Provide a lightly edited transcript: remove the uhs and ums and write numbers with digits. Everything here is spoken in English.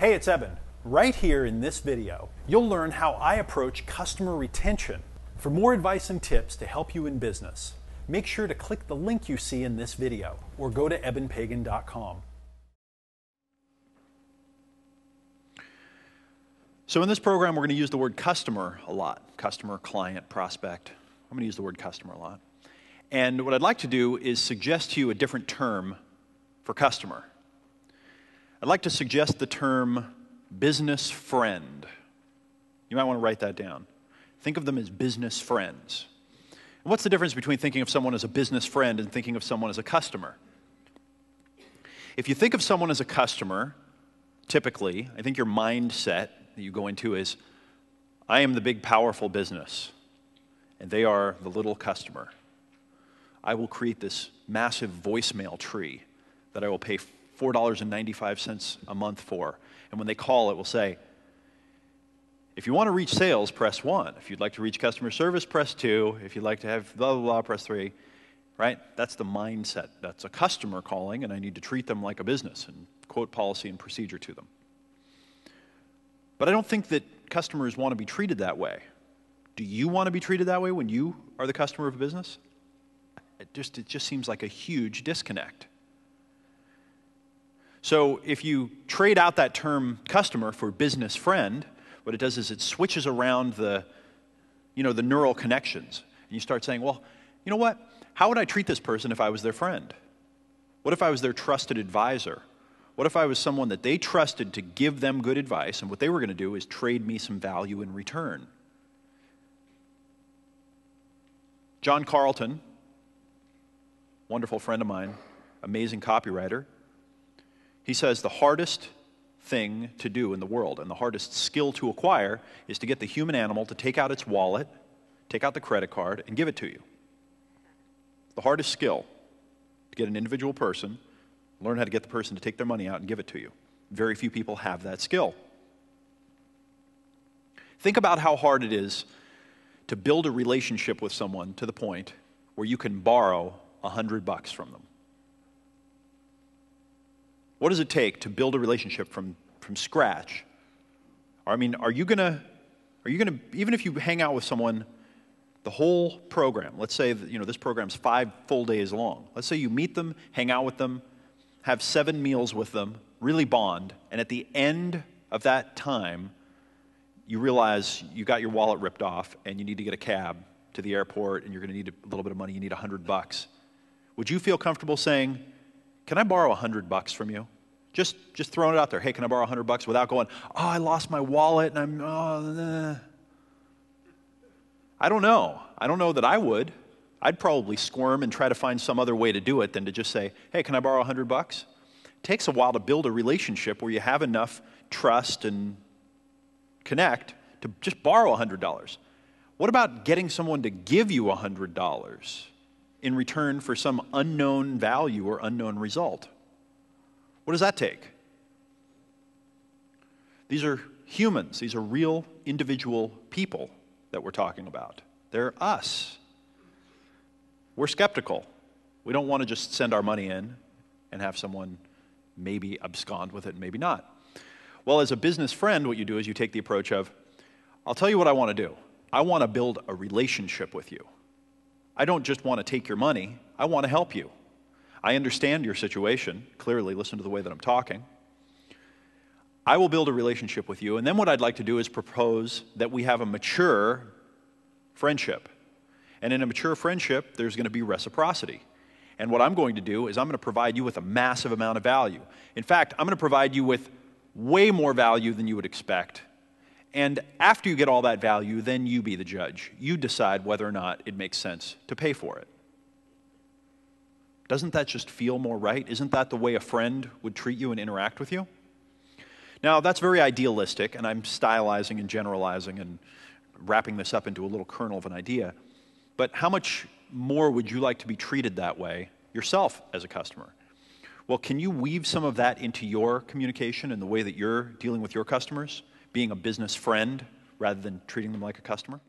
Hey, it's Eben. Right here in this video, you'll learn how I approach customer retention. For more advice and tips to help you in business, make sure to click the link you see in this video or go to ebenpagan.com. So in this program, we're going to use the word customer a lot. Customer, client, prospect. I'm going to use the word customer a lot. And what I'd like to do is suggest to you a different term for customer. I'd like to suggest the term business friend. You might want to write that down. Think of them as business friends. And what's the difference between thinking of someone as a business friend and thinking of someone as a customer? If you think of someone as a customer, typically, I think your mindset that you go into is, I am the big, powerful business, and they are the little customer. I will create this massive voicemail tree that I will pay $4.95 a month for. And when they call, it will say, if you want to reach sales, press 1. If you'd like to reach customer service, press 2. If you'd like to have blah, blah, blah, press 3. Right? That's the mindset. That's a customer calling, and I need to treat them like a business and quote policy and procedure to them. But I don't think that customers want to be treated that way. Do you want to be treated that way when you are the customer of a business? It just seems like a huge disconnect. So if you trade out that term customer for business friend, what it does is it switches around the neural connections. And you start saying, well, you know what? How would I treat this person if I was their friend? What if I was their trusted advisor? What if I was someone that they trusted to give them good advice, and what they were going to do is trade me some value in return? John Carlton, wonderful friend of mine, amazing copywriter, he says the hardest thing to do in the world and the hardest skill to acquire is to get the human animal to take out its wallet, take out the credit card, and give it to you. The hardest skill to get an individual person, learn how to get the person to take their money out and give it to you. Very few people have that skill. Think about how hard it is to build a relationship with someone to the point where you can borrow $100 from them. What does it take to build a relationship from scratch? I mean, are you gonna, even if you hang out with someone the whole program, let's say that, this program's 5 full days long. Let's say you meet them, hang out with them, have 7 meals with them, really bond, and at the end of that time, you realize you got your wallet ripped off and you need to get a cab to the airport and you're going to need a little bit of money, you need $100. Would you feel comfortable saying, can I borrow $100 from you? Just throwing it out there. Hey, can I borrow $100 without going, oh, I lost my wallet and I don't know. I don't know that I would. I'd probably squirm and try to find some other way to do it than to just say, hey, can I borrow $100? It takes a while to build a relationship where you have enough trust and connect to just borrow $100. What about getting someone to give you $100 in return for some unknown value or unknown result? What does that take? These are humans. These are real individual people that we're talking about. They're us. We're skeptical. We don't want to just send our money in and have someone maybe abscond with it, maybe not. Well, as a business friend, what you do is you take the approach of, I'll tell you what I want to do. I want to build a relationship with you. I don't just want to take your money. I want to help you. I understand your situation. Clearly, listen to the way that I'm talking. I will build a relationship with you, and then what I'd like to do is propose that we have a mature friendship. And in a mature friendship, there's going to be reciprocity. And what I'm going to do is I'm going to provide you with a massive amount of value. In fact, I'm going to provide you with way more value than you would expect. And after you get all that value, then you be the judge. You decide whether or not it makes sense to pay for it. Doesn't that just feel more right? Isn't that the way a friend would treat you and interact with you? Now, that's very idealistic, and I'm stylizing and generalizing and wrapping this up into a little kernel of an idea. But how much more would you like to be treated that way yourself as a customer? Well, can you weave some of that into your communication and the way that you're dealing with your customers, being a business friend rather than treating them like a customer?